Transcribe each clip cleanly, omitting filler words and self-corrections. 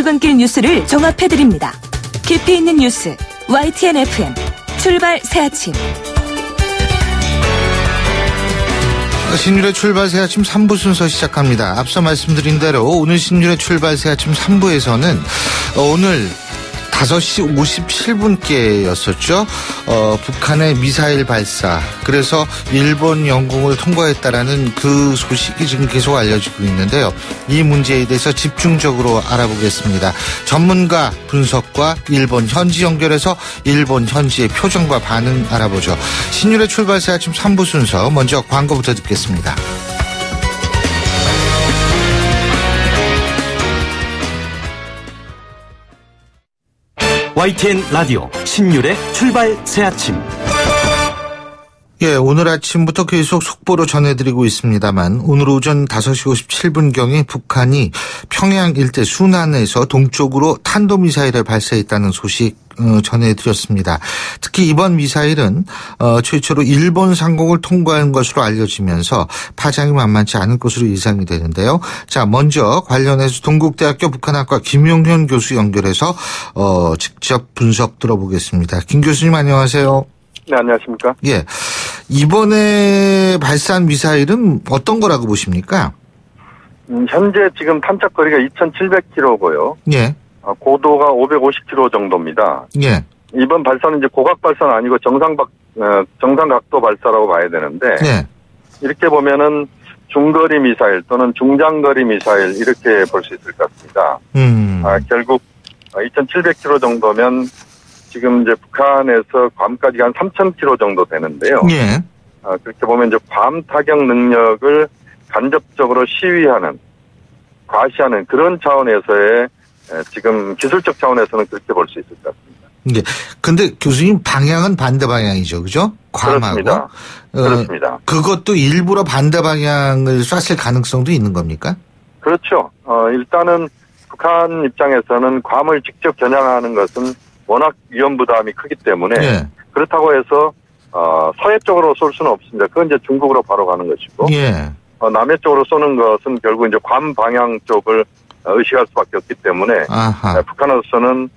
출근길 뉴스를 종합해드립니다. 깊이 있는 뉴스 YTN FM 출발 새아침. 신율의 출발 새아침 3부 순서 시작합니다. 앞서 말씀드린 대로 오늘 신율의 출발 새아침 3부에서는 오늘 5시 57분께였었죠. 북한의 미사일 발사, 그래서 일본 영공을 통과했다라는 그 소식이 지금 계속 알려지고 있는데요. 이 문제에 대해서 집중적으로 알아보겠습니다. 전문가 분석과 일본 현지 연결해서 일본 현지의 표정과 반응 알아보죠. 신율의 출발 새아침 3부 순서 먼저 광고부터 듣겠습니다. YTN 라디오 신율의 출발 새아침. 예, 오늘 아침부터 계속 속보로 전해드리고 있습니다만 오늘 오전 5시 57분경에 북한이 평양 일대 순안에서 동쪽으로 탄도미사일을 발사했다는 소식 전해드렸습니다. 특히 이번 미사일은 최초로 일본 상공을 통과한 것으로 알려지면서 파장이 만만치 않을 것으로 예상이 되는데요. 자, 먼저 관련해서 동국대학교 북한학과 김용현 교수 연결해서 직접 분석 들어보겠습니다. 김 교수님 안녕하세요. 네, 안녕하십니까? 예, 이번에 발사한 미사일은 어떤 거라고 보십니까? 현재 지금 탐착거리가 2,700km고요. 예. 고도가 550km 정도입니다. 예. 이번 발사는 이제 고각 발사는 아니고 정상각도 발사라고 봐야 되는데, 예. 이렇게 보면은 중거리 미사일 또는 중장거리 미사일 이렇게 볼 수 있을 것 같습니다. 결국 2,700km 정도면 지금 이제 북한에서 괌까지 한 3,000km 정도 되는데요. 예. 그렇게 보면 이제 괌 타격 능력을 간접적으로 시위하는, 과시하는 그런 차원에서의 지금 기술적 차원에서는 그렇게 볼 수 있을 것 같습니다. 예. 근데 교수님 방향은 반대 방향이죠, 그죠? 괌하고. 그렇습니다. 그렇습니다. 그것도 일부러 반대 방향을 쐈을 가능성도 있는 겁니까? 그렇죠. 일단은 북한 입장에서는 괌을 직접 겨냥하는 것은 워낙 위험 부담이 크기 때문에 예. 그렇다고 해서 서해 쪽으로 쏠 수는 없습니다. 그건 이제 중국으로 바로 가는 것이고, 예. 남해 쪽으로 쏘는 것은 결국 이제 괌 방향 쪽을 의식할 수밖에 없기 때문에 아하. 북한으로서는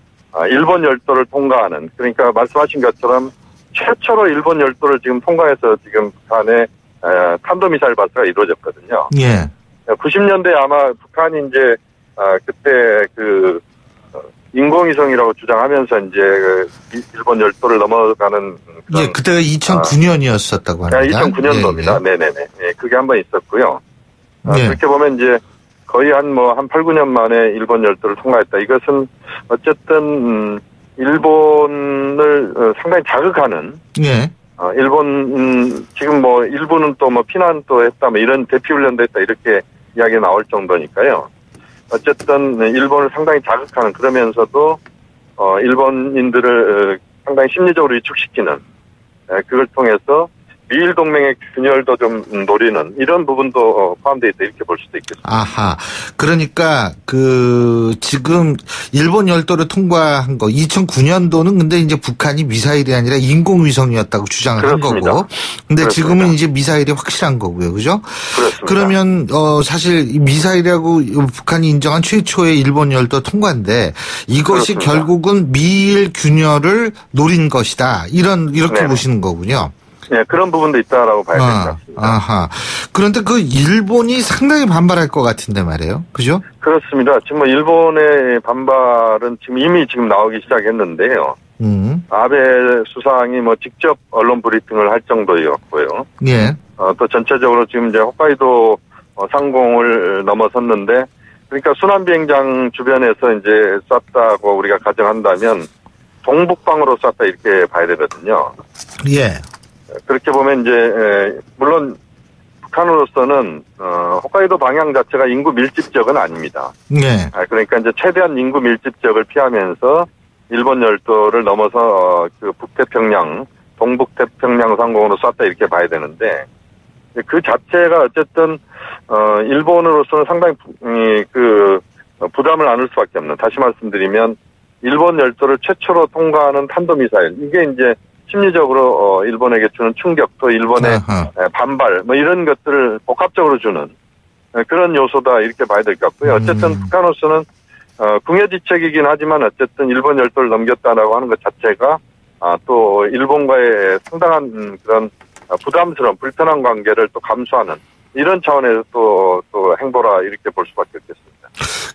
일본 열도를 통과하는, 그러니까 말씀하신 것처럼 최초로 일본 열도를 지금 통과해서 지금 북한의 탄도미사일 발사가 이루어졌거든요. 예. 90년대 아마 북한이 이제 그때 그 인공위성이라고 주장하면서 이제 일본 열도를 넘어가는 그런, 예, 그때가 2009년이었었다고 합니다. 2009년도입니다. 예, 예. 네네네. 예, 그게 한번 있었고요. 예. 그렇게 보면 이제 거의 한 8, 9년 만에 일본 열도를 통과했다. 이것은 어쨌든 일본을 상당히 자극하는, 예. 일본 지금 일본은 또 피난 또 했다, 이런 대피 훈련도 했다, 이렇게 이야기 나올 정도니까요. 어쨌든 일본을 상당히 자극하는, 그러면서도 일본인들을 상당히 심리적으로 위축시키는, 그걸 통해서 미일 동맹의 균열도 좀 노리는 이런 부분도 포함되어 있다, 이렇게 볼 수도 있겠습니다. 아하. 그러니까 지금 일본 열도를 통과한 거 2009년도는 근데 이제 북한이 미사일이 아니라 인공위성이었다고 주장을 그렇습니다. 한 거고. 근데 그렇습니다. 지금은 이제 미사일이 확실한 거고요. 그죠? 그렇습니다. 그러면 사실 미사일이라고 북한이 인정한 최초의 일본 열도 통과인데 이것이 그렇습니다. 결국은 미일 균열을 노린 것이다. 이렇게 네네. 보시는 거군요. 네, 그런 부분도 있다라고 봐야 될 것 같습니다. 아하. 그런데 일본이 상당히 반발할 것 같은데 말이에요. 그죠? 그렇습니다. 지금 일본의 반발은 이미 나오기 시작했는데요. 아베 수상이 직접 언론 브리핑을 할 정도였고요. 예. 또 전체적으로 지금 이제 홋카이도 상공을 넘어섰는데, 그러니까 순환비행장 주변에서 이제 쐈다고 우리가 가정한다면 동북방으로 쐈다, 이렇게 봐야 되거든요. 예. 그렇게 보면 이제 물론 북한으로서는 홋카이도 방향 자체가 인구 밀집 지역은 아닙니다. 예. 그러니까 이제 최대한 인구 밀집 지역을 피하면서 일본 열도를 넘어서 그 북태평양, 동북태평양 상공으로 쐈다, 이렇게 봐야 되는데, 그 자체가 어쨌든 일본으로서는 상당히 부담을 안을 수밖에 없는, 다시 말씀드리면 일본 열도를 최초로 통과하는 탄도미사일, 이게 이제 심리적으로 일본에게 주는 충격, 또 일본의 반발, 이런 것들을 복합적으로 주는 그런 요소다, 이렇게 봐야 될 것 같고요. 어쨌든 북한으로서는 궁여지책이긴 하지만 어쨌든 일본 열도를 넘겼다라고 하는 것 자체가 또 일본과의 상당한 그런 부담스러운 불편한 관계를 또 감수하는 이런 차원에서 또 행보라 이렇게 볼 수밖에 없겠습니다.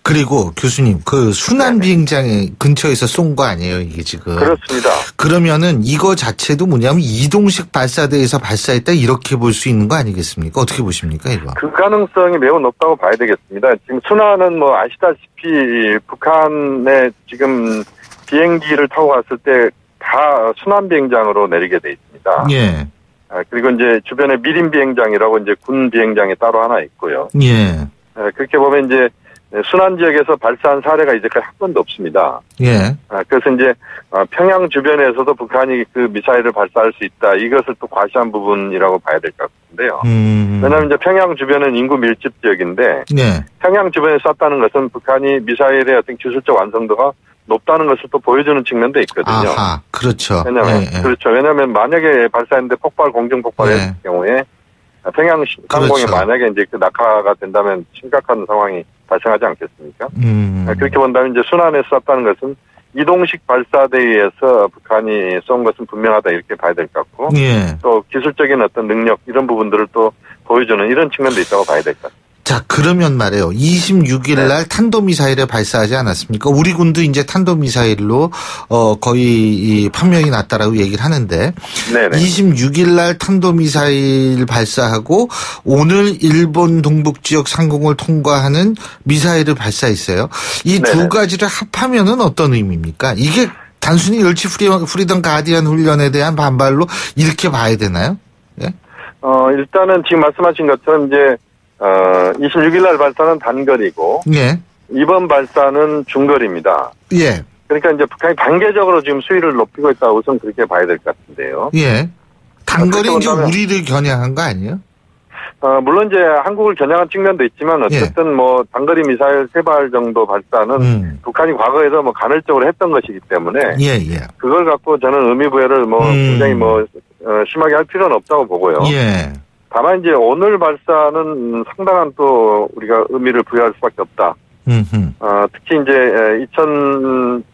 그리고 교수님, 그 순환 비행장 근처에서 쏜 거 아니에요, 이게 지금? 그렇습니다. 그러면은 이거 자체도 뭐냐면 이동식 발사대에서 발사했다 이렇게 볼 수 있는 거 아니겠습니까? 어떻게 보십니까, 이거? 그 가능성이 매우 높다고 봐야 되겠습니다. 지금 순환은 뭐 아시다시피 북한의 지금 비행기를 타고 갔을 때 다 순환 비행장으로 내리게 돼 있습니다. 예. 그리고 이제 주변에 미림 비행장이라고 이제 군 비행장이 따로 하나 있고요. 예. 그렇게 보면 이제 순환 지역에서 발사한 사례가 이제까지 한 번도 없습니다. 예. 그래서 이제 평양 주변에서도 북한이 그 미사일을 발사할 수 있다. 이것을 또 과시한 부분이라고 봐야 될 것 같은데요. 왜냐하면 이제 평양 주변은 인구 밀집 지역인데 예. 평양 주변에 쐈다는 것은 북한이 미사일의 어떤 기술적 완성도가 높다는 것을 또 보여주는 측면도 있거든요. 아하, 그렇죠. 왜냐하면 그렇죠. 왜냐하면 만약에 발사했는데 공중 폭발했을 경우에 평양 상공에 그렇죠. 만약에 이제 그 낙하가 된다면 심각한 상황이 발생하지 않겠습니까? 그렇게 본다면 이제 순환에 쐈다는 것은 이동식 발사대에 의해서 북한이 쏜 것은 분명하다 이렇게 봐야 될 것 같고 예. 또 기술적인 어떤 능력 이런 부분들을 또 보여주는 이런 측면도 있다고 봐야 될 것 같습니다. 자, 그러면 말이에요. 26일 날 탄도미사일을 발사하지 않았습니까? 우리 군도 이제 탄도미사일로, 거의 판명이 났다라고 얘기를 하는데. 네네. 26일 날 탄도미사일 발사하고 오늘 일본 동북지역 상공을 통과하는 미사일을 발사했어요. 이 두 가지를 합하면은 어떤 의미입니까? 이게 단순히 열치 프리덤 가디언 훈련에 대한 반발로 이렇게 봐야 되나요? 예? 일단은 지금 말씀하신 것처럼 이제 26일 날 발사는 단거리고, 예. 이번 발사는 중거리입니다. 예. 그러니까 이제 북한이 단계적으로 지금 수위를 높이고 있다고 우선 그렇게 봐야 될 것 같은데요. 예. 단거리 이제 우리를 겨냥한 거 아니에요? 물론 이제 한국을 겨냥한 측면도 있지만 어쨌든 뭐 단거리 미사일 3발 정도 발사는 북한이 과거에도 뭐 간헐적으로 했던 것이기 때문에. 예. 그걸 갖고 저는 의미부여를 굉장히 심하게 할 필요는 없다고 보고요. 예. 다만 이제 오늘 발사는 상당한 또 우리가 의미를 부여할 수밖에 없다. 특히 이제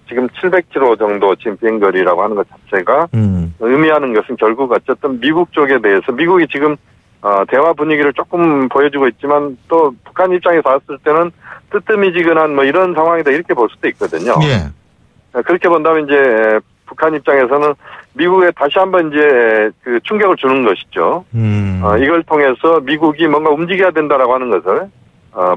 지금 700km 정도 지금 비행거리라고 하는 것 자체가 의미하는 것은 결국 어쨌든 미국 쪽에 대해서 미국이 지금 대화 분위기를 조금 보여주고 있지만 또 북한 입장에서 봤을 때는 뜨뜻미지근한 뭐 이런 상황이다 이렇게 볼 수도 있거든요. 예. 그렇게 본다면 이제 북한 입장에서는 미국에 다시 한번 이제 그 충격을 주는 것이죠. 이걸 통해서 미국이 뭔가 움직여야 된다라고 하는 것을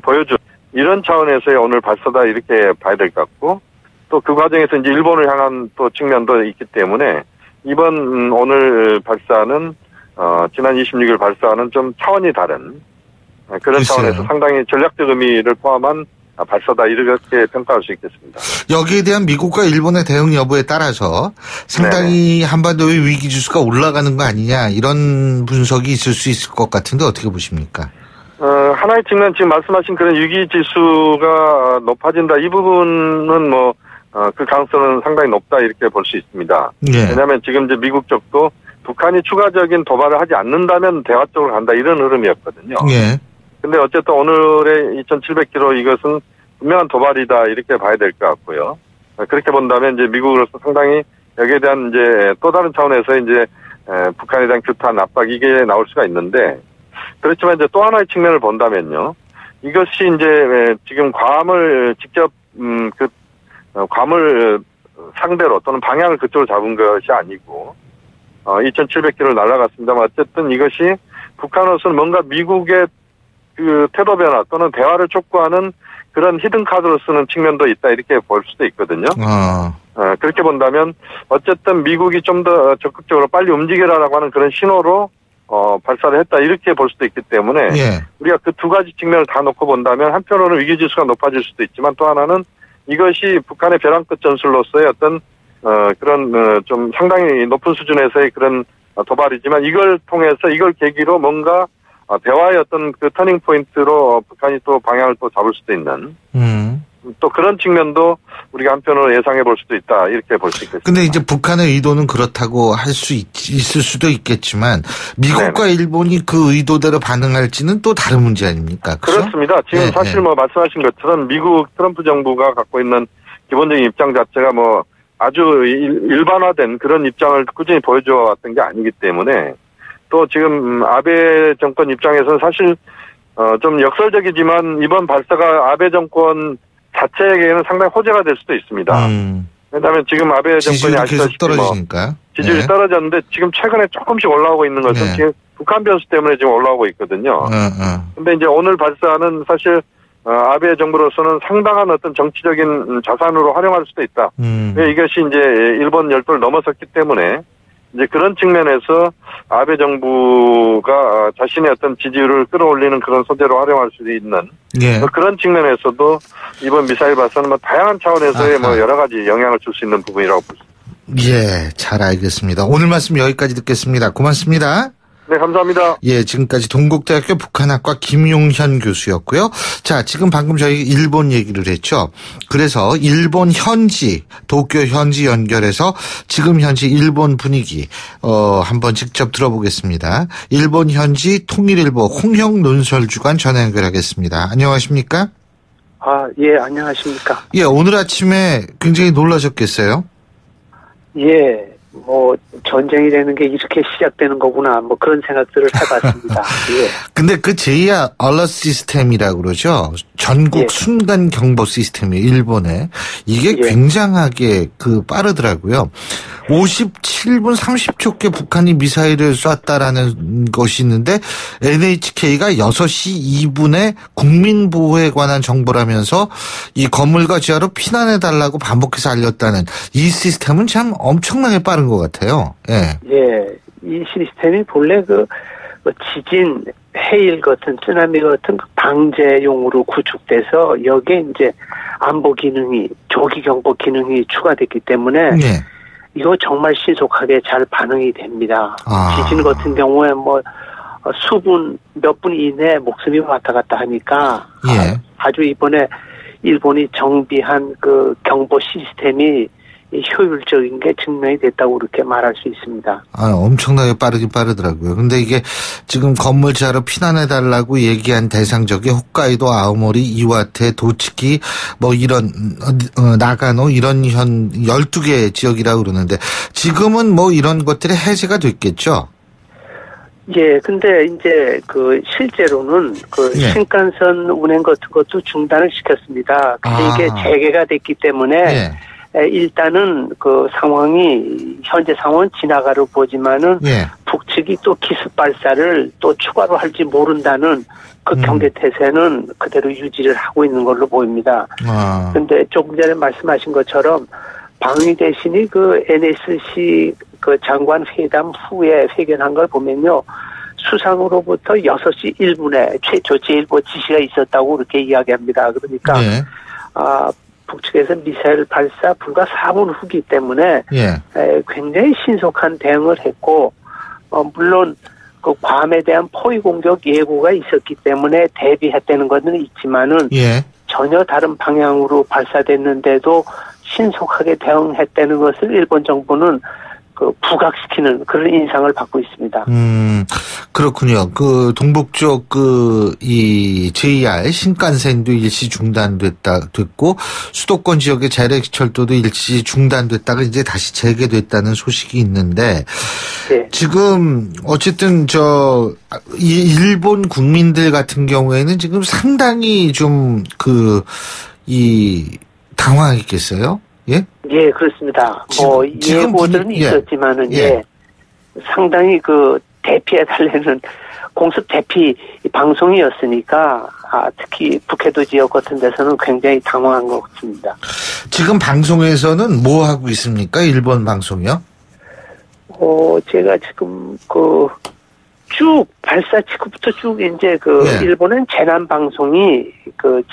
보여준 이런 차원에서의 오늘 발사다 이렇게 봐야 될 것 같고 또 그 과정에서 이제 일본을 향한 또 측면도 있기 때문에 이번 오늘 발사는 지난 26일 발사는 좀 차원이 다른 그런 글쎄요. 차원에서 상당히 전략적 의미를 포함한 발사다 이렇게 평가할 수 있겠습니다. 여기에 대한 미국과 일본의 대응 여부에 따라서 상당히 네네. 한반도의 위기 지수가 올라가는 거 아니냐 이런 분석이 있을 수 있을 것 같은데 어떻게 보십니까? 하나의 측면 지금 말씀하신 그런 위기 지수가 높아진다 이 부분은 그 가능성은 상당히 높다 이렇게 볼 수 있습니다. 예. 왜냐하면 지금 이제 미국 쪽도 북한이 추가적인 도발을 하지 않는다면 대화 쪽으로 간다 이런 흐름이었거든요. 예. 근데 어쨌든 오늘의 2,700km 이것은 분명한 도발이다 이렇게 봐야 될 것 같고요. 그렇게 본다면 이제 미국으로서 상당히 여기에 대한 이제 또 다른 차원에서 이제 북한에 대한 규탄 압박 이게 나올 수가 있는데 그렇지만 이제 또 하나의 측면을 본다면요. 이것이 이제 지금 괌을 직접 괌을 상대로 또는 방향을 그쪽으로 잡은 것이 아니고 2,700km를 날아갔습니다만 어쨌든 이것이 북한으로서는 뭔가 미국의 그 태도 변화 또는 대화를 촉구하는 그런 히든 카드로 쓰는 측면도 있다 이렇게 볼 수도 있거든요. 그렇게 본다면 어쨌든 미국이 좀 더 적극적으로 빨리 움직여라라고 하는 그런 신호로 발사를 했다 이렇게 볼 수도 있기 때문에 예. 우리가 그 두 가지 측면을 다 놓고 본다면 한편으로는 위기지수가 높아질 수도 있지만 또 하나는 이것이 북한의 벼랑 끝 전술로서의 어떤 그런 좀 상당히 높은 수준에서의 그런 도발이지만 이걸 통해서 이걸 계기로 뭔가 대화의 어떤 그 터닝 포인트로 북한이 또 방향을 또 잡을 수도 있는 또 그런 측면도 우리가 한편으로 예상해 볼 수도 있다. 이렇게 볼 수 있겠습니다. 근데 이제 북한의 의도는 그렇다고 할 수 있을 수도 있겠지만 미국과 네네. 일본이 그 의도대로 반응할지는 또 다른 문제 아닙니까? 그렇죠? 그렇습니다. 지금 네, 사실 뭐 말씀하신 것처럼 미국 트럼프 정부가 갖고 있는 기본적인 입장 자체가 뭐 아주 일반화된 그런 입장을 꾸준히 보여줘 왔던 게 아니기 때문에 또 지금 아베 정권 입장에서는 사실 좀 역설적이지만 이번 발사가 아베 정권 자체에게는 상당히 호재가 될 수도 있습니다. 왜냐하면 지금 아베 정권이 아시다시피 떨어지니까 지지율이 네. 떨어졌는데 지금 최근에 조금씩 올라오고 있는 것은 네. 지금 북한 변수 때문에 지금 올라오고 있거든요. 근데 이제 오늘 발사는 사실 아베 정부로서는 상당한 어떤 정치적인 자산으로 활용할 수도 있다. 이것이 이제 일본 열도를 넘어섰기 때문에 이제 그런 측면에서 아베 정부가 자신의 어떤 지지율을 끌어올리는 그런 소재로 활용할 수 있는 예. 그런 측면에서도 이번 미사일 발사는 뭐 다양한 차원에서의 뭐 여러 가지 영향을 줄 수 있는 부분이라고 볼 수 있습니다. 예, 잘 알겠습니다. 오늘 말씀 여기까지 듣겠습니다. 고맙습니다. 네, 감사합니다. 예, 지금까지 동국대학교 북한학과 김용현 교수였고요. 자, 지금 방금 저희 일본 얘기를 했죠. 그래서 일본 현지, 도쿄 현지 연결해서 지금 현지 일본 분위기 한번 직접 들어보겠습니다. 일본 현지 통일일보 홍형 논설주간 전화 연결하겠습니다. 안녕하십니까? 예, 안녕하십니까? 예, 오늘 아침에 굉장히 놀라셨겠어요? 예. 뭐 전쟁이라는 게 이렇게 시작되는 거구나 뭐 그런 생각들을 해봤습니다. 예. 근데 그 JR 얼럿 시스템이라고 그러죠. 전국 예. 순간 경보 시스템이 일본에 이게 예. 굉장하게 빠르더라고요. 57분 30초께 북한이 미사일을 쐈다라는 것이 있는데 NHK가 6시 2분에 국민보호에 관한 정보라면서 이 건물과 지하로 피난해달라고 반복해서 알렸다는 이 시스템은 참 엄청나게 빠른 것 같아요. 예. 예. 이 시스템이 본래 지진, 해일 같은 쓰나미 같은 방제용으로 구축돼서 여기에 이제 안보 기능이, 조기 경보 기능이 추가됐기 때문에 예. 이거 정말 신속하게 잘 반응이 됩니다. 지진 같은 경우에 뭐 수분, 몇 분 이내에 목숨이 왔다 갔다 하니까 예. 아주 이번에 일본이 정비한 그 경보 시스템이 효율적인 게 증명이 됐다고 그렇게 말할 수 있습니다. 엄청나게 빠르긴 빠르더라고요. 근데 이게 지금 건물 지하로 피난해달라고 얘기한 대상적이 홋카이도, 아오모리, 이와테, 도츠키, 뭐 이런, 나가노, 이런 12개 지역이라고 그러는데 지금은 뭐 이런 것들이 해제가 됐겠죠? 예, 근데 이제 실제로는 예. 신칸선 운행 같은 것도 중단을 시켰습니다. 근데 이게 재개가 됐기 때문에 예. 일단은 상황이 현재 상황은 지나가로 보지만은 예. 북측이 또 기습 발사를 또 추가로 할지 모른다는 그 경계 태세는 그대로 유지를 하고 있는 걸로 보입니다. 그런데 조금 전에 말씀하신 것처럼 방위 대신이 NSC 장관 회담 후에 회견한 걸 보면요. 수상으로부터 6시 1분에 최초 제1보 지시가 있었다고 그렇게 이야기합니다. 그러니까 예. 북측에서 미사일 발사 불과 4분 후기 때문에 예. 굉장히 신속한 대응을 했고 물론 괌에 대한 포위 공격 예고가 있었기 때문에 대비했다는 것은 있지만은 예. 전혀 다른 방향으로 발사됐는데도 신속하게 대응했다는 것을 일본 정부는 부각시키는 그런 인상을 받고 있습니다. 그렇군요. 동북쪽 이 JR 신칸센도 일시 됐고 수도권 지역의 재래철도도 일시 중단됐다가 이제 다시 재개됐다는 소식이 있는데 네. 지금 어쨌든 일본 국민들 같은 경우에는 지금 상당히 좀 당황했겠어요? 예? 예, 그렇습니다. 예고들은 있었지만은, 예. 상당히 대피해달라는 공습 대피 방송이었으니까, 특히 북해도 지역 같은 데서는 굉장히 당황한 것 같습니다. 지금 방송에서는 뭐 하고 있습니까? 일본 방송이요? 제가 지금 쭉 발사 직후부터 쭉 이제 예. 일본은 재난 방송이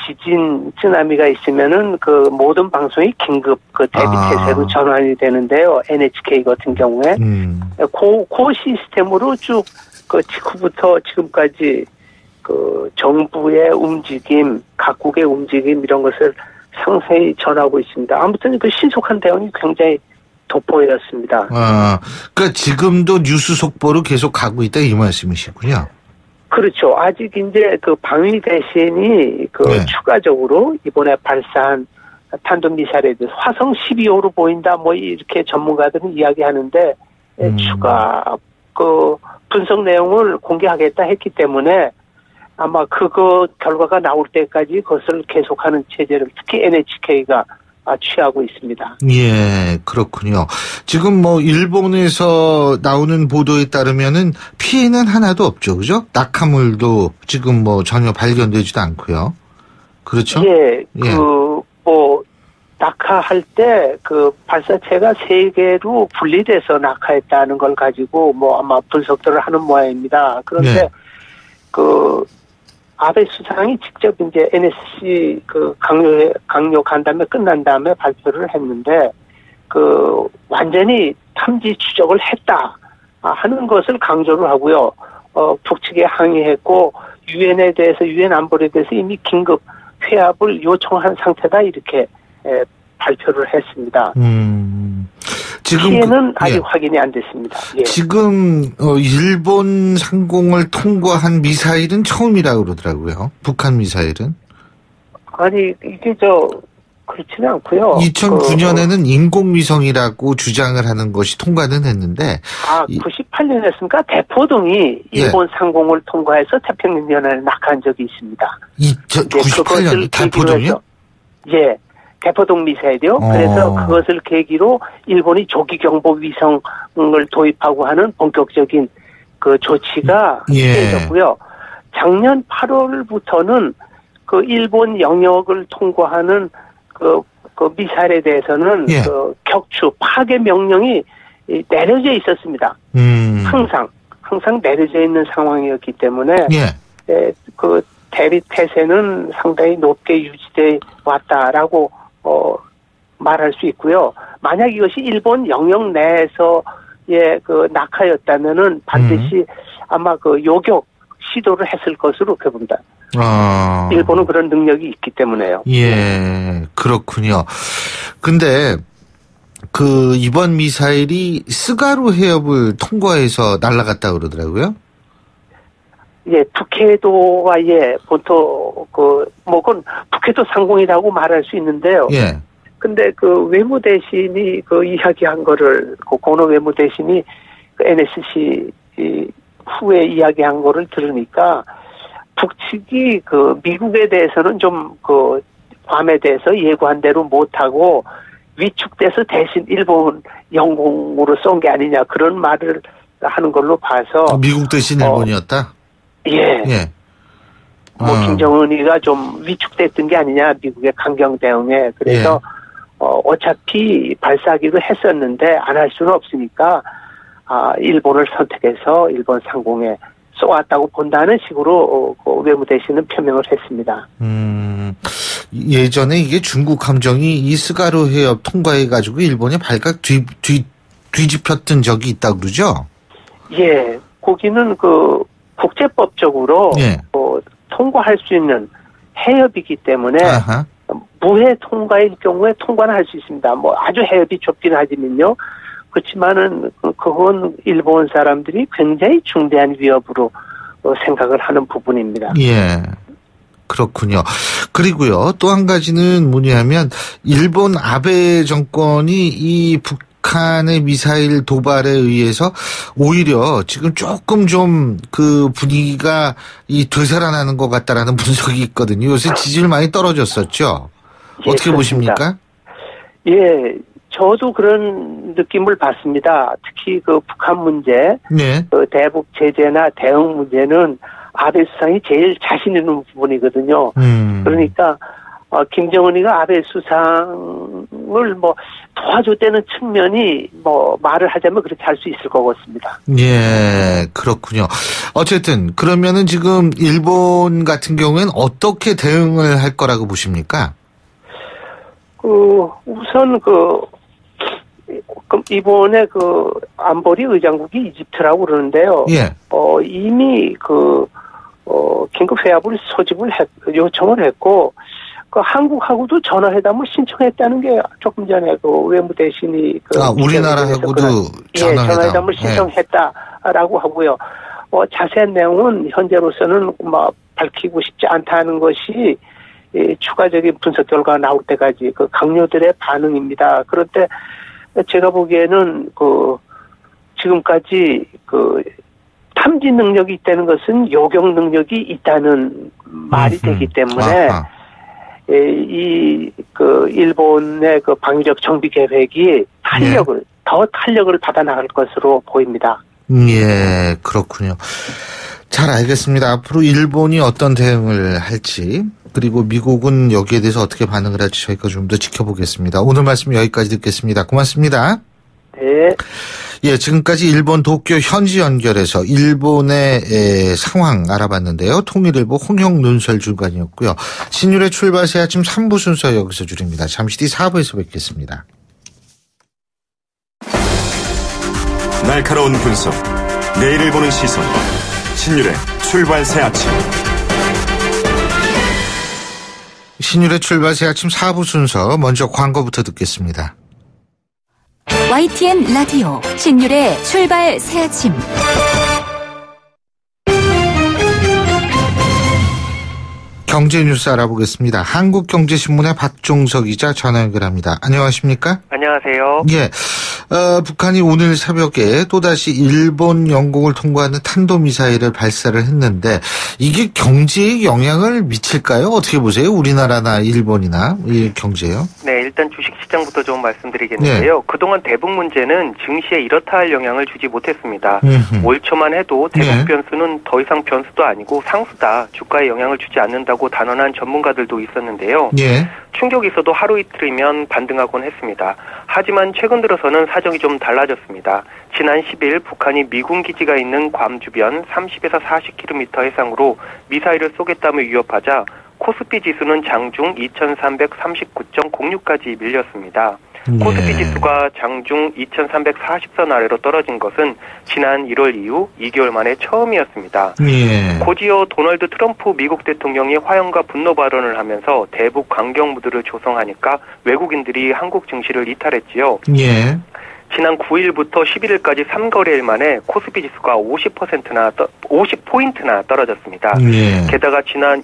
지진 쓰나미가 있으면은 모든 방송이 긴급 대피 태세로 전환이 되는데요. NHK 같은 경우에 그 시스템으로 쭉 직후부터 지금까지 정부의 움직임, 각국의 움직임 이런 것을 상세히 전하고 있습니다. 아무튼 그 신속한 대응이 굉장히 돋보였습니다. 그러니까 지금도 뉴스 속보로 계속 가고 있다 이 말씀이시군요. 그렇죠. 아직 이제 그 방위 대신이 그 추가적으로 이번에 발사한 탄도미사일에 대해서 화성 12호로 보인다 뭐 이렇게 전문가들은 이야기하는데 추가 그 분석 내용을 공개하겠다 했기 때문에 아마 그거 결과가 나올 때까지 그것을 계속하는 체제를 특히 NHK가 취하고 있습니다. 예, 그렇군요. 지금 뭐 일본에서 나오는 보도에 따르면은 피해는 하나도 없죠, 그죠? 낙하물도 지금 뭐 전혀 발견되지도 않고요. 그렇죠? 예, 뭐 낙하할 때 그 발사체가 3개로 분리돼서 낙하했다는 걸 가지고 뭐 아마 분석들을 하는 모양입니다. 그런데 그 아베 수상이 직접 이제 NSC 그 강요 간담회 끝난 다음에 발표를 했는데 그 완전히 탐지 추적을 했다 하는 것을 강조를 하고요. 북측에 항의했고 유엔에 대해서 유엔 안보리에 대해서 이미 긴급 회합을 요청한 상태다 이렇게 발표를 했습니다. 지금 피해는 아직 확인이 안 됐습니다. 예. 지금 일본 상공을 통과한 미사일은 처음이라고 그러더라고요. 북한 미사일은. 아니 이게 그렇지는 않고요. 2009년에는 인공위성이라고 주장을 하는 것이 통과는 했는데. 98년 했으니까 대포동이 일본 상공을 통과해서 태평양 연안에 낙하한 적이 있습니다. 98년 대포동이요? 예. 대포동 미사일이요. 그래서 그것을 계기로 일본이 조기경보 위성을 도입하고 하는 본격적인 그 조치가 시행됐고요. 작년 8월부터는 그 일본 영역을 통과하는 그 미사일에 대해서는 그 격추 파괴 명령이 내려져 있었습니다. 항상 내려져 있는 상황이었기 때문에 그 대비 태세는 상당히 높게 유지돼 왔다라고 말할 수 있고요. 만약 이것이 일본 영역 내에서의 그 낙하였다면은 반드시 아마 그 요격 시도를 했을 것으로 봅니다. 일본은 그런 능력이 있기 때문에요. 예, 그렇군요. 근데 그 이번 미사일이 스가루 해협을 통과해서 날아갔다 그러더라고요. 예, 북해도와 본토 그건 북해도 상공이라고 말할 수 있는데요. 예. 근데 그 외무대신이 그 이야기한 거를 고노 외무대신이 그 NSC 후에 이야기한 거를 들으니까 북측이 그 미국에 대해서는 좀 그 괌에 대해서 예고한 대로 못하고 위축돼서 대신 일본 영공으로 쏜 게 아니냐 그런 말을 하는 걸로 봐서 미국 대신 일본이었다? 예. 김정은이가 좀 위축됐던 게 아니냐 미국의 강경 대응에 그래서 어차피 발사하기도 했었는데 안 할 수는 없으니까 일본을 선택해서 일본 상공에 쏘았다고 본다는 식으로 외무대신은 표명을 했습니다. 예전에 이게 중국 함정이 이 스가루 해협 통과해가지고 일본에 발각 뒤집혔던 적이 있다고 그러죠? 예, 거기는 그 국제법적으로 통과할 수 있는 해협이기 때문에 무해 통과일 경우에 통과는 할 수 있습니다. 뭐 아주 해협이 좁긴 하지만요. 그렇지만은 그건 일본 사람들이 굉장히 중대한 위협으로 생각을 하는 부분입니다. 예. 그렇군요. 그리고요, 또 한 가지는 뭐냐면, 일본 아베 정권이 이 북한의 미사일 도발에 의해서 오히려 지금 조금 좀 그 분위기가 되살아나는 것 같다라는 분석이 있거든요. 요새 지지율 많이 떨어졌었죠? 어떻게 보십니까? 예, 저도 그런 느낌을 받습니다. 특히 그 북한 문제, 그 대북 제재나 대응 문제는 아베 수상이 제일 자신 있는 부분이거든요. 그러니까 김정은이가 아베 수상을 뭐 도와줬다는 측면이 뭐 말을 하자면 그렇게 할 수 있을 것 같습니다. 예, 그렇군요. 어쨌든 그러면은 지금 일본 같은 경우에는 어떻게 대응을 할 거라고 보십니까? 우선 이번에 안보리 의장국이 이집트라고 그러는데요. 이미 긴급 회합을 요청을 했고, 그 한국하고도 전화회담을 신청했다는 게 조금 전에 그 외무대신이 우리나라하고도 전화회담을 신청했다라고 하고요. 자세한 내용은 현재로서는 밝히고 싶지 않다는 것이 추가적인 분석 결과가 나올 때까지 그 강요들의 반응입니다. 그런데 제가 보기에는 지금까지 탐지 능력이 있다는 것은 요격 능력이 있다는 말이 되기 때문에 일본의 방위력 정비 계획이 더 탄력을 받아 나갈 것으로 보입니다. 예, 그렇군요. 잘 알겠습니다. 앞으로 일본이 어떤 대응을 할지, 그리고 미국은 여기에 대해서 어떻게 반응을 할지 저희가 좀 더 지켜보겠습니다. 오늘 말씀 여기까지 듣겠습니다. 고맙습니다. 네. 예, 지금까지 일본 도쿄 현지 연결해서 일본의 상황 알아봤는데요. 통일일보 홍영 논설 주간이었고요. 신율의 출발새 아침 3부 순서 여기서 줄입니다. 잠시 뒤 4부에서 뵙겠습니다. 날카로운 분석, 내일을 보는 시선, 신율의 출발새 아침. 신율의 출발새 아침 4부 순서, 먼저 광고부터 듣겠습니다. YTN 라디오 신율의 출발 새 아침. 경제 뉴스 알아보겠습니다. 한국경제신문의 박종석 기자 전화 연결합니다. 안녕하십니까? 안녕하세요. 예, 북한이 오늘 새벽에 또다시 일본 영공을 통과하는 탄도미사일을 발사를 했는데 이게 경제에 영향을 미칠까요? 어떻게 보세요? 우리나라나 일본이나 이 경제요? 네, 일단 주식시장부터 좀 말씀드리겠는데요. 네. 그동안 대북 문제는 증시에 이렇다 할 영향을 주지 못했습니다. 올 초만 해도 대북 변수는 더 이상 변수도 아니고 상수다. 주가에 영향을 주지 않는다고 단언한 전문가들도 있었는데요. 예. 충격이 있어도 하루 이틀이면 반등하곤 했습니다. 하지만 최근 들어서는 사정이 좀 달라졌습니다. 지난 10일 북한이 미군 기지가 있는 괌 주변 30에서 40km 해상으로 미사일을 쏘겠다며 위협하자 코스피 지수는 장중 2339.06까지 밀렸습니다. 코스피 지수가 장중 2340선 아래로 떨어진 것은 지난 1월 이후 2개월 만에 처음이었습니다. 예. 곧이어 도널드 트럼프 미국 대통령이 화형과 분노 발언을 하면서 대북 강경 무드를 조성하니까 외국인들이 한국 증시를 이탈했지요. 예. 지난 9일부터 11일까지 3거래일 만에 코스피 지수가 50포인트나 떨어졌습니다. 예. 게다가 지난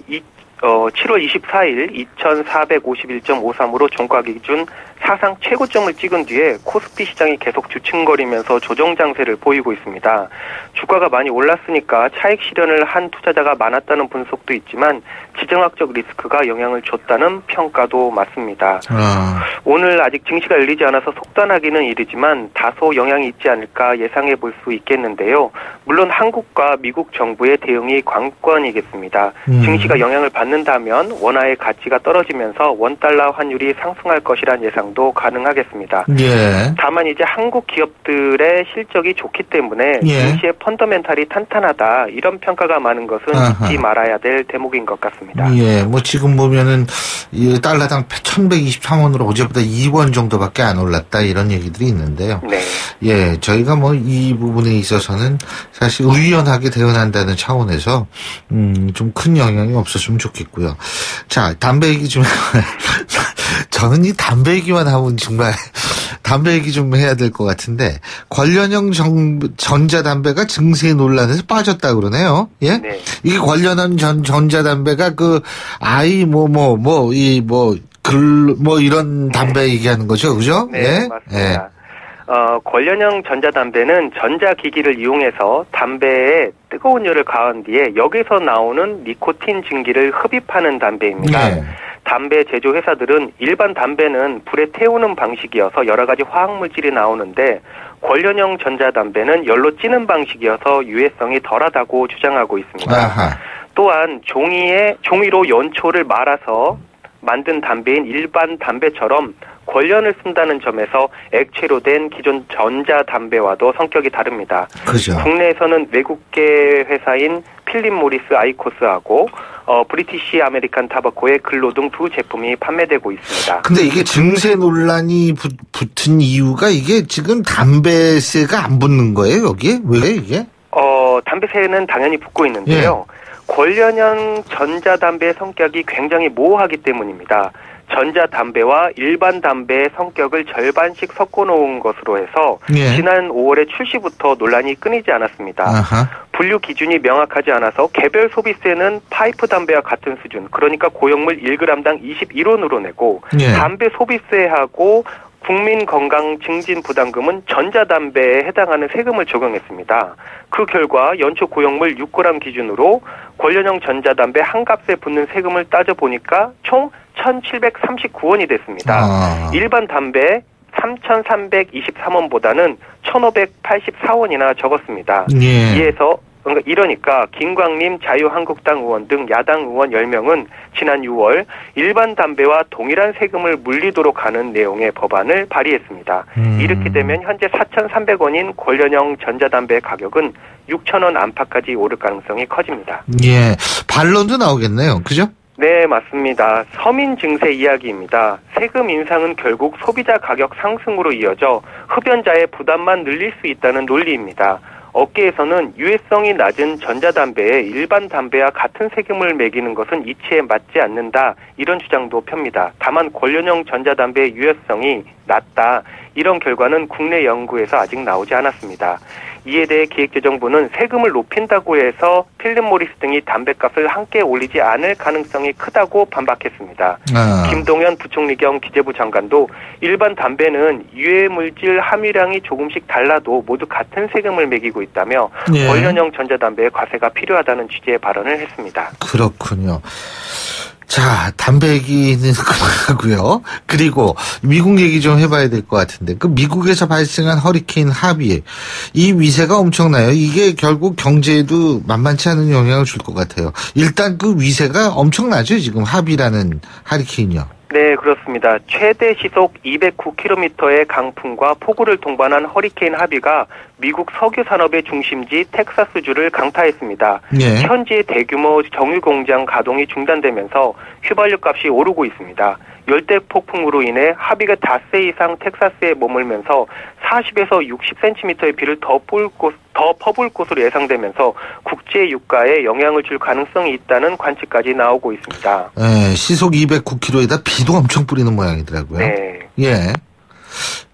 7월 24일 2451.53으로 종가 기준 사상 최고점을 찍은 뒤에 코스피 시장이 계속 주춤거리면서 조정 장세를 보이고 있습니다. 주가가 많이 올랐으니까 차익 실현을 한 투자자가 많았다는 분석도 있지만 지정학적 리스크가 영향을 줬다는 평가도 맞습니다. 오늘 아직 증시가 열리지 않아서 속단하기는 이르지만 다소 영향이 있지 않을까 예상해 볼 수 있겠는데요. 물론 한국과 미국 정부의 대응이 관건이겠습니다. 증시가 영향을 받는다면 원화의 가치가 떨어지면서 원달러 환율이 상승할 것이란 예상도 가능하겠습니다. 예. 다만 이제 한국 기업들의 실적이 좋기 때문에 증시의 펀더멘탈이 탄탄하다 이런 평가가 많은 것은 잊지 말아야 될 대목인 것 같습니다. 예, 뭐 지금 보면은 달러당 1,123원으로 어제보다 2원 정도밖에 안 올랐다 이런 얘기들이 있는데요. 네. 예, 저희가 뭐 이 부분에 있어서는 사실 의연하게 대응한다는 차원에서 좀 큰 영향이 없었으면 좋겠고요. 자, 담배 얘기 좀 저는 이 담배 얘기만 하면 정말 담배 얘기 좀 해야 될 것 같은데 관련형 전자담배가 증세 논란에서 빠졌다 그러네요. 예? 네. 이게 관련한 전자담배가 이런 담배 얘기하는 거죠, 그죠? 네, 예? 맞습니다. 예. 관련형 전자담배는 전자기기를 이용해서 담배에 뜨거운 열을 가한 뒤에 여기서 나오는 니코틴 증기를 흡입하는 담배입니다. 네. 담배 제조 회사들은 일반 담배는 불에 태우는 방식이어서 여러 가지 화학물질이 나오는데 관련형 전자담배는 열로 찌는 방식이어서 유해성이 덜하다고 주장하고 있습니다. 아하. 또한 종이로 연초를 말아서 만든 담배인 일반 담배처럼 권련을 쓴다는 점에서 액체로 된 기존 전자담배와도 성격이 다릅니다. 그죠. 국내에서는 외국계 회사인 필립 모리스 아이코스하고 브리티시 아메리칸 타바코의 글로 등 두 제품이 판매되고 있습니다. 근데 이게 증세 논란이 붙은 이유가 이게 지금 담배세가 안 붙는 거예요, 여기에? 왜 이게? 담배세는 당연히 붙고 있는데요. 관련형 전자담배의 성격이 굉장히 모호하기 때문입니다. 전자담배와 일반 담배의 성격을 절반씩 섞어놓은 것으로 해서 예. 지난 5월에 출시부터 논란이 끊이지 않았습니다. 아하. 분류 기준이 명확하지 않아서 개별 소비세는 파이프 담배와 같은 수준, 그러니까 고용물 1g당 21원으로 내고 예. 담배 소비세하고 국민 건강 증진 부담금은 전자담배에 해당하는 세금을 적용했습니다. 그 결과 연초 고용물 6g 기준으로 관련형 전자담배 한 값에 붙는 세금을 따져보니까 총 1,739원이 됐습니다. 일반 담배 3,323원보다는 1,584원이나 적었습니다. 예. 이러니까 김광림 자유한국당 의원 등 야당 의원 10명은 지난 6월 일반 담배와 동일한 세금을 물리도록 하는 내용의 법안을 발의했습니다. 이렇게 되면 현재 4,300원인 관련형 전자담배 가격은 6,000원 안팎까지 오를 가능성이 커집니다. 예, 반론도 나오겠네요. 그죠? 네, 맞습니다. 서민 증세 이야기입니다. 세금 인상은 결국 소비자 가격 상승으로 이어져 흡연자의 부담만 늘릴 수 있다는 논리입니다. 업계에서는 유해성이 낮은 전자담배에 일반 담배와 같은 세금을 매기는 것은 이치에 맞지 않는다, 이런 주장도 펴니다. 다만 관련형 전자담배의 유해성이 낮다, 이런 결과는 국내 연구에서 아직 나오지 않았습니다. 이에 대해 기획재정부는 세금을 높인다고 해서 필립 모리스 등이 담배값을 함께 올리지 않을 가능성이 크다고 반박했습니다. 김동연 부총리 겸 기재부 장관도 일반 담배는 유해물질 함유량이 조금씩 달라도 모두 같은 세금을 매기고 있다며 예. 관련형 전자담배에 과세가 필요하다는 취지의 발언을 했습니다. 그렇군요. 자, 담배 얘기는 그만하고요. 그리고 미국 얘기 좀 해봐야 될 것 같은데, 그 미국에서 발생한 허리케인 하비, 이 위세가 엄청나요. 이게 결국 경제에도 만만치 않은 영향을 줄 것 같아요. 일단 그 위세가 엄청나죠, 지금 하비라는 하리케인이요. 네, 그렇습니다. 최대 시속 209km의 강풍과 폭우를 동반한 허리케인 하비가 미국 석유 산업의 중심지 텍사스주를 강타했습니다. 예. 현지의 대규모 정유 공장 가동이 중단되면서 휘발유 값이 오르고 있습니다. 열대 폭풍으로 인해 하비가 닷새 이상 텍사스에 머물면서 40에서 60cm의 비를 더 퍼부을 것으로 예상되면서 국제 유가에 영향을 줄 가능성이 있다는 관측까지 나오고 있습니다. 네, 시속 209km에다 비도 엄청 뿌리는 모양이더라고요. 네. 예.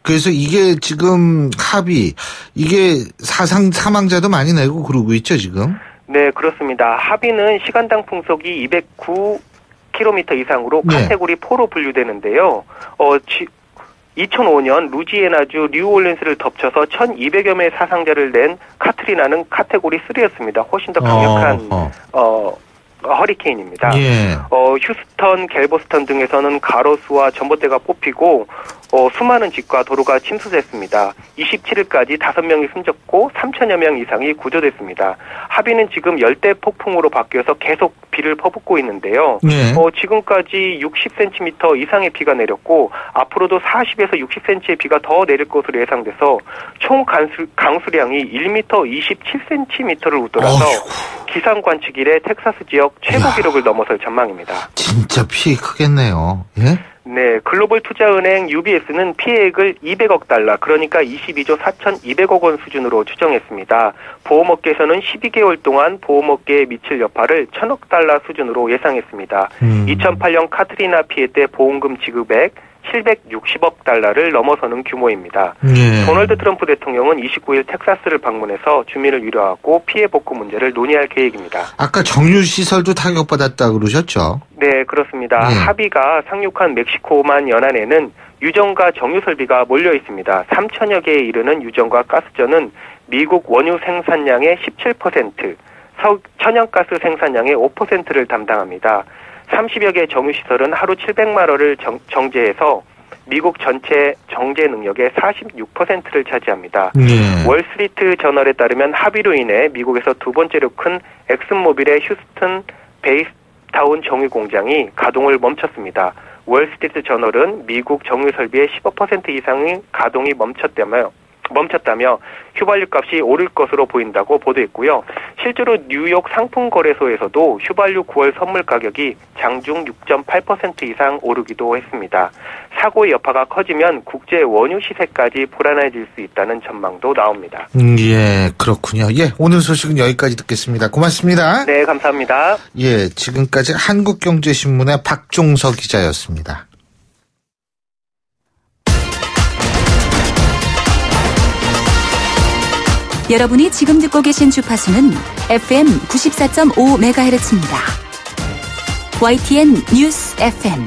그래서 이게 지금 합의, 이게 사망자도 많이 내고 그러고 있죠, 지금? 네, 그렇습니다. 하비는 시간당 풍속이 209km 이상으로 카테고리 4로 분류되는데요. 2005년 루지애나주 뉴올린스를 덮쳐서 1,200여 명의 사상자를 낸 카트리나는 카테고리 3였습니다. 훨씬 더 강력한 허리케인입니다. 예. 휴스턴, 갤버스턴 등에서는 가로수와 전봇대가 뽑히고 수많은 집과 도로가 침수됐습니다. 27일까지 5명이 숨졌고 3천여 명 이상이 구조됐습니다. 하비는 지금 열대 폭풍으로 바뀌어서 계속 비를 퍼붓고 있는데요. 예. 지금까지 60cm 이상의 비가 내렸고 앞으로도 40에서 60cm의 비가 더 내릴 것으로 예상돼서 총 강수량이 1m 27cm를 웃돌아서 기상 관측 이래 텍사스 지역 최고 기록을 넘어설 전망입니다. 진짜 피해 크겠네요. 예? 네, 글로벌 투자은행 UBS는 피해액을 200억 달러, 그러니까 22조 4,200억 원 수준으로 추정했습니다. 보험업계에서는 12개월 동안 보험업계에 미칠 여파를 1,000억 달러 수준으로 예상했습니다. 2008년 카트리나 피해 때 보험금 지급액 760억 달러를 넘어서는 규모입니다. 예. 도널드 트럼프 대통령은 29일 텍사스를 방문해서 주민을 위로하고 피해 복구 문제를 논의할 계획입니다. 아까 정유시설도 타격받았다 그러셨죠? 네, 그렇습니다. 예. 하비가 상륙한 멕시코만 연안에는 유전과 정유 설비가 몰려 있습니다. 3천여 개에 이르는 유전과 가스전은 미국 원유 생산량의 17%, 천연가스 생산량의 5%를 담당합니다. 30여 개 정유시설은 하루 700만 원을 정제해서 미국 전체 정제 능력의 46%를 차지합니다. 예. 월스트리트 저널에 따르면 합의로 인해 미국에서 두 번째로 큰 엑슨모빌의 휴스턴 베이스타운 정유 공장이 가동을 멈췄습니다. 월스트리트 저널은 미국 정유 설비의 15% 이상의 가동이 멈췄다며 멈췄다며 휘발유 값이 오를 것으로 보인다고 보도했고요. 실제로 뉴욕 상품거래소에서도 휘발유 9월 선물 가격이 장중 6.8% 이상 오르기도 했습니다. 사고의 여파가 커지면 국제 원유 시세까지 불안해질 수 있다는 전망도 나옵니다. 예, 그렇군요. 예, 오늘 소식은 여기까지 듣겠습니다. 고맙습니다. 네, 감사합니다. 예, 지금까지 한국경제신문의 박종서 기자였습니다. 여러분이 지금 듣고 계신 주파수는 FM 94.5MHz입니다. YTN 뉴스 FM.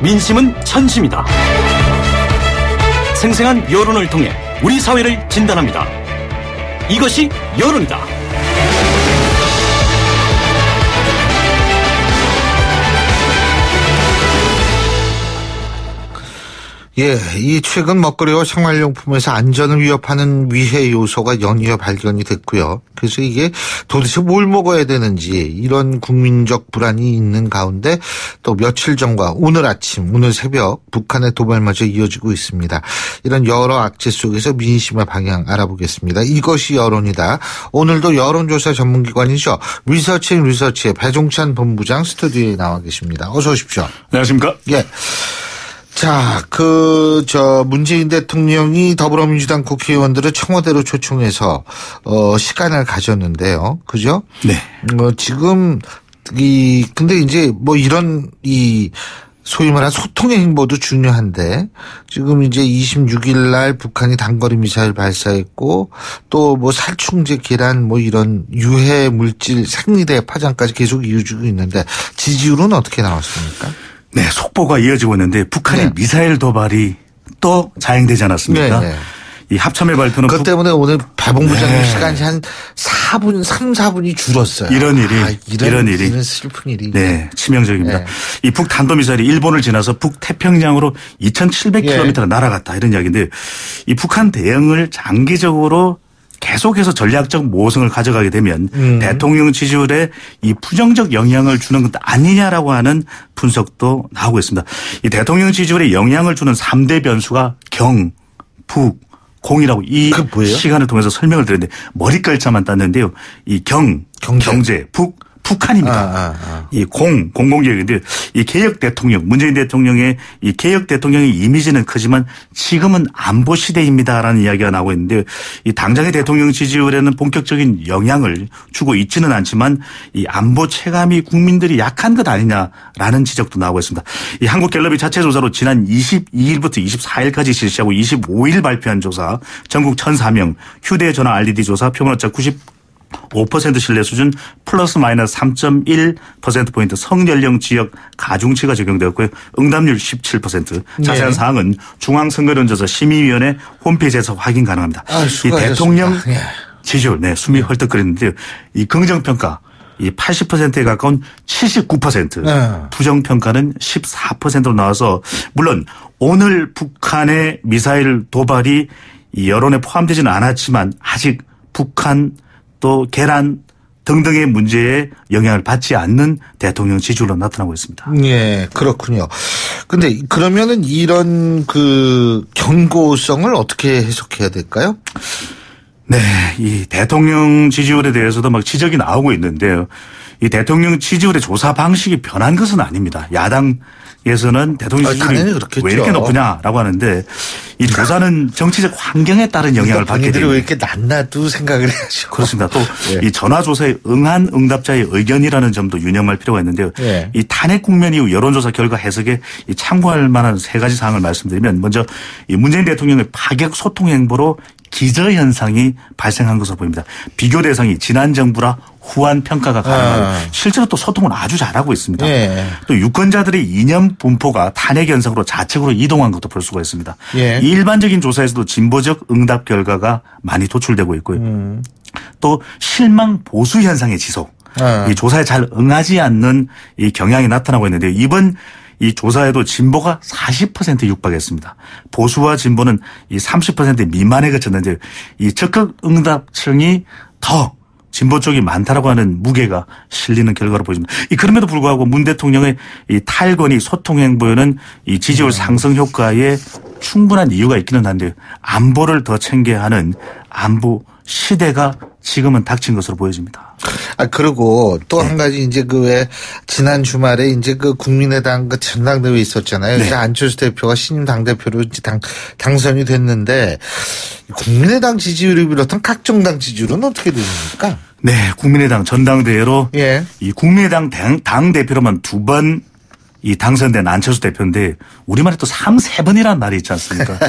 민심은 천심이다. 생생한 여론을 통해 우리 사회를 진단합니다. 이것이 여론이다. 예, 이 최근 먹거리와 생활용품에서 안전을 위협하는 위해 요소가 연이어 발견이 됐고요. 그래서 이게 도대체 뭘 먹어야 되는지 이런 국민적 불안이 있는 가운데 또 며칠 전과 오늘 아침, 오늘 새벽 북한의 도발마저 이어지고 있습니다. 이런 여러 악재 속에서 민심의 방향 알아보겠습니다. 이것이 여론이다. 오늘도 여론조사 전문기관이죠. 리서치의 배종찬 본부장 스튜디오에 나와 계십니다. 어서 오십시오. 안녕하십니까? 예. 자, 문재인 대통령이 더불어민주당 국회의원들을 청와대로 초청해서, 시간을 가졌는데요. 그죠? 네. 지금, 근데 이제 이런, 소위 말하는 소통의 행보도 중요한데, 지금 이제 26일 날 북한이 단거리 미사일 발사했고, 또 살충제 계란 이런 유해 물질 생리대 파장까지 계속 이어지고 있는데, 지지율은 어떻게 나왔습니까? 네, 속보가 이어지고 있는데 북한의 네. 미사일 도발이 또 자행되지 않았습니까? 네. 이 합참의 발표는 그것 때문에 오늘 배본부장님 네. 시간이 한 4분이 줄었어요. 이런 일이 이런 슬픈 일이. 네, 치명적입니다. 네. 이 북 탄도미사일이 일본을 지나서 북태평양으로 2,700km가 날아갔다 이런 이야기인데 이 북한 대응을 장기적으로 계속해서 전략적 모성을 가져가게 되면 대통령 지지율에 이 부정적 영향을 주는 것 아니냐라고 하는 분석도 나오고 있습니다. 이 대통령 지지율에 영향을 주는 3대 변수가 경, 북, 공이라고 이 시간을 통해서 설명을 드렸는데 머리글자만 땄는데요. 이 경제, 북한입니다. 이 공공개혁인데 이 개혁 대통령, 문재인 대통령의 이 개혁 대통령의 이미지는 크지만 지금은 안보 시대입니다라는 이야기가 나오고 있는데 이 당장의 대통령 지지율에는 본격적인 영향을 주고 있지는 않지만 이 안보 체감이 국민들이 약한 것 아니냐라는 지적도 나오고 있습니다. 이 한국갤럽이 자체 조사로 지난 22일부터 24일까지 실시하고 25일 발표한 조사 전국 1,004명 휴대전화 RDD 조사 표본오차 5% 신뢰 수준 플러스 마이너스 3.1%포인트 성연령 지역 가중치가 적용되었고요. 응답률 17%. 자세한 사항은 중앙선거론조사 심의위원회 홈페이지에서 확인 가능합니다. 이 대통령 지지율 숨이 헐떡거리는데요. 이 긍정평가 이 80%에 가까운 79%, 부정평가는 14%로 나와서 물론 오늘 북한의 미사일 도발이 이 여론에 포함되지는 않았지만 아직 북한 또 계란 등등의 문제에 영향을 받지 않는 대통령 지지율로 나타나고 있습니다. 예, 그렇군요. 근데 그러면은 이런 경고성을 어떻게 해석해야 될까요? 네, 이 대통령 지지율에 대해서도 막 지적이 나오고 있는데요. 이 대통령 지지율의 조사 방식이 변한 것은 아닙니다. 야당에서는 대통령 지지율이 왜 이렇게 높으냐라고 하는데 이 조사는 정치적 환경에 따른 영향을 받게 됩니다. 왜 이렇게 낱낱도 생각을 해야죠. 그렇습니다. 또 이 전화조사에 응한 응답자의 의견이라는 점도 유념할 필요가 있는데요. 이 탄핵 국면 이후 여론조사 결과 해석에 참고할 만한 세 가지 사항을 말씀드리면 먼저 이 문재인 대통령의 파격 소통 행보로 기저현상이 발생한 것으로 보입니다. 비교 대상이 지난 정부라 후한 평가가 가능하고 실제로 또 소통을 아주 잘하고 있습니다. 또 유권자들의 이념 분포가 탄핵 현상으로 좌측으로 이동한 것도 볼 수가 있습니다. 이 일반적인 조사에서도 진보적 응답 결과가 많이 도출되고 있고요. 또 실망 보수 현상의 지속. 이 조사에 잘 응하지 않는 이 경향이 나타나고 있는데 이번 이 조사에도 진보가 40% 육박했습니다. 보수와 진보는 이 30% 미만에 그쳤는데 이 적극 응답층이 더 진보 쪽이 많다라고 하는 무게가 실리는 결과로 보입니다. 그럼에도 불구하고 문 대통령의 이 탈건이 소통 행보에는 이 지지율 상승 효과에 충분한 이유가 있기는 한데 안보를 더 챙겨야 하는 안보 시대가 지금은 닥친 것으로 보여집니다. 그리고 또 한 가지 이제 왜 지난 주말에 이제 국민의당 전당대회 있었잖아요. 그래서 안철수 대표가 신임 당대표로 당선이 됐는데 국민의당 지지율을 비롯한 각 정당 지지율은 어떻게 됩니까? 네, 국민의당 전당대회로 이 국민의당 당대표로만 2번 당선된 안철수 대표인데 우리말에 또 3번이라는 말이 있지 않습니까?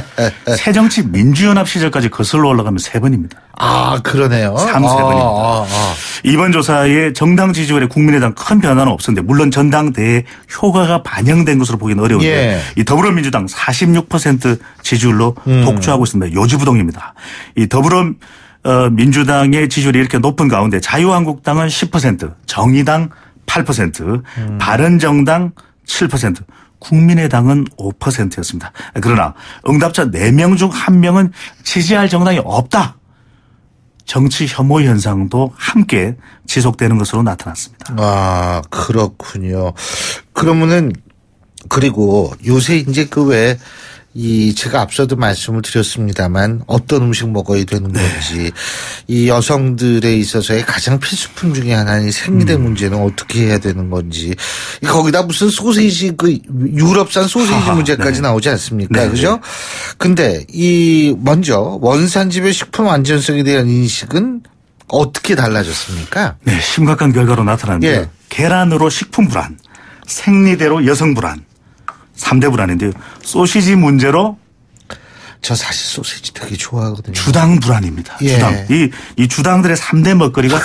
새정치민주연합 시절까지 거슬러 올라가면 3번입니다. 그러네요. 3번입니다. 이번 조사에 정당 지지율에 국민의당 큰 변화는 없었는데 물론 전당대회 효과가 반영된 것으로 보기는 어려운데 이 더불어민주당 46% 지지율로 독주하고 있습니다. 요지부동입니다. 이 더불어민주당의 지지율이 이렇게 높은 가운데 자유한국당은 10%, 정의당 8%, 바른정당 7%, 국민의당은 5%였습니다. 그러나 응답자 4명 중 1명은 지지할 정당이 없다. 정치 혐오 현상도 함께 지속되는 것으로 나타났습니다. 그렇군요. 그러면은 그리고 요새 이제 제가 앞서도 말씀을 드렸습니다만 어떤 음식 먹어야 되는 건지 이 여성들에 있어서의 가장 필수품 중에 하나인 생리대 문제는 어떻게 해야 되는 건지 거기다 무슨 소시지 유럽산 소시지 문제까지 나오지 않습니까? 그죠? 근데 먼저 원산지별 식품 안전성에 대한 인식은 어떻게 달라졌습니까? 네, 심각한 결과로 나타납니다. 계란으로 식품 불안, 생리대로 여성 불안. 3대 불안인데요. 소시지 문제로 저 사실 소시지 되게 좋아하거든요. 주당 불안입니다. 주당. 이 주당들의 3대 먹거리가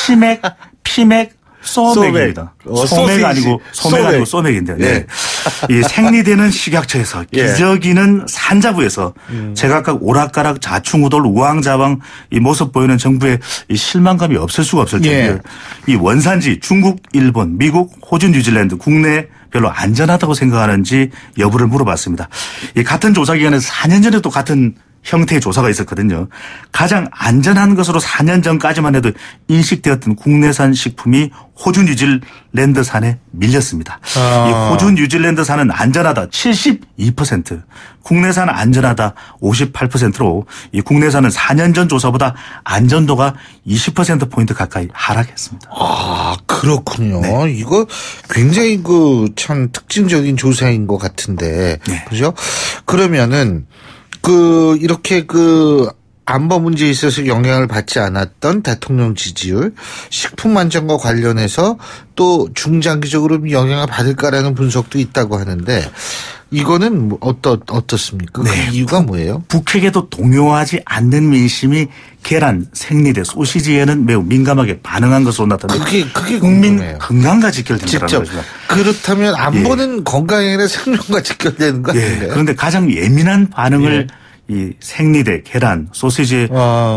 치맥, 피맥, 소맥입니다. 소맥 아니고 소맥인데. 이 생리대는 식약처에서 기저귀는 산자부에서 제각각 오락가락 자충우돌 우왕좌왕 이 모습 보이는 정부의 이 실망감이 없을 수가 없을 텐데요. 이 원산지 중국, 일본, 미국, 호주, 뉴질랜드 국내 별로 안전하다고 생각하는지 여부를 물어봤습니다. 이 같은 조사 기간에서 4년 전에 또 같은 형태의 조사가 있었거든요. 가장 안전한 것으로 4년 전까지만 해도 인식되었던 국내산 식품이 호주 뉴질랜드산에 밀렸습니다. 이 호주 뉴질랜드산은 안전하다 72%, 국내산 안전하다 58%로 이 국내산은 4년 전 조사보다 안전도가 20%포인트 가까이 하락했습니다. 그렇군요. 이거 굉장히 참 특징적인 조사인 것 같은데. 그죠? 그러면은 이렇게 안보 문제에 있어서 영향을 받지 않았던 대통령 지지율, 식품 안전과 관련해서 또 중장기적으로 영향을 받을까라는 분석도 있다고 하는데 이거는 어떻습니까? 그 이유가 뭐예요? 북핵에도 동요하지 않는 민심이 계란, 생리대, 소시지에는 매우 민감하게 반응한 것으로 나타납니다. 그게 국민 궁금해요. 건강과 직결된다는 것입니다. 그렇다면 안보는 건강이 아니라 생명과 직결되는 거 아닌가요? 그런데 가장 예민한 반응을 이 생리대, 계란, 소시지에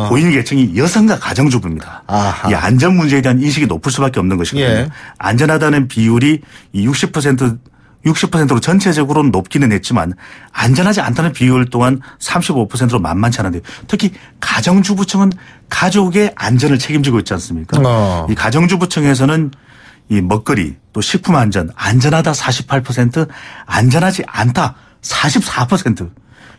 보이는 계층이 여성과 가정주부입니다. 이 안전 문제에 대한 인식이 높을 수밖에 없는 것이거든요. 안전하다는 비율이 이 60%로 전체적으로는 높기는 했지만 안전하지 않다는 비율 또한 35%로 만만치 않은데 특히 가정주부층은 가족의 안전을 책임지고 있지 않습니까? 이 가정주부층에서는 이 먹거리 또 식품 안전, 안전하다 48%, 안전하지 않다 44%.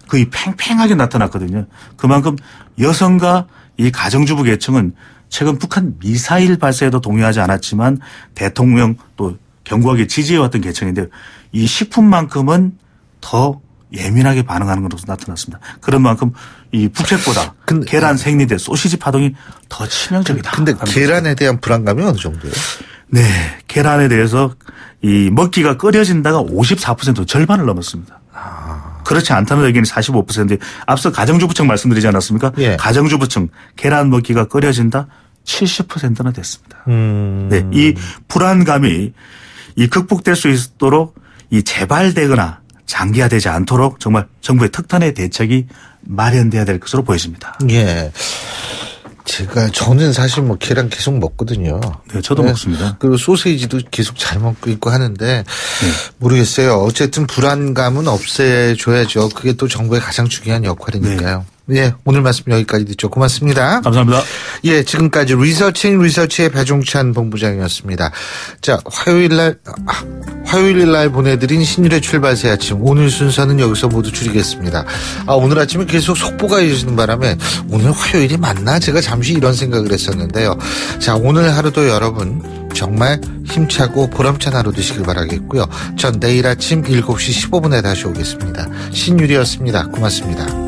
거의 팽팽하게 나타났거든요. 그만큼 여성과 이 가정주부 계층은 최근 북한 미사일 발사에도 동의하지 않았지만 대통령 또 견고하게 지지해왔던 계층인데 이 식품만큼은 더 예민하게 반응하는 것으로 나타났습니다. 그런 만큼 이 북핵보다 계란, 생리대, 소시지 파동이 더 치명적이다. 근데 계란에 대한 불안감이 어느 정도예요? 네. 계란에 대해서 이 먹기가 끓여진다가 54% 절반을 넘었습니다. 그렇지 않다는 의견이 45%. 앞서 가정주부층 말씀드리지 않았습니까? 가정주부층 계란 먹기가 끓여진다 70%나 됐습니다. 네, 이 불안감이 이 극복될 수 있도록 이 재발되거나 장기화되지 않도록 정말 정부의 특단의 대책이 마련돼야 될 것으로 보여집니다. 저는 사실 계란 계속 먹거든요. 네, 저도 먹습니다. 그리고 소시지도 계속 잘 먹고 있고 하는데 모르겠어요. 어쨌든 불안감은 없애줘야죠. 그게 또 정부의 가장 중요한 역할이니까요. 예, 오늘 말씀 여기까지 듣죠. 고맙습니다. 감사합니다. 예, 지금까지 리서치의 배종찬 본부장이었습니다. 자, 화요일 날 보내드린 신율의 출발새 아침. 오늘 순서는 여기서 모두 줄이겠습니다. 오늘 아침에 계속 속보가 이어지는 바람에 오늘 화요일이 맞나? 제가 잠시 이런 생각을 했었는데요. 자, 오늘 하루도 여러분 정말 힘차고 보람찬 하루 되시길 바라겠고요. 전 내일 아침 7시 15분에 다시 오겠습니다. 신율이었습니다. 고맙습니다.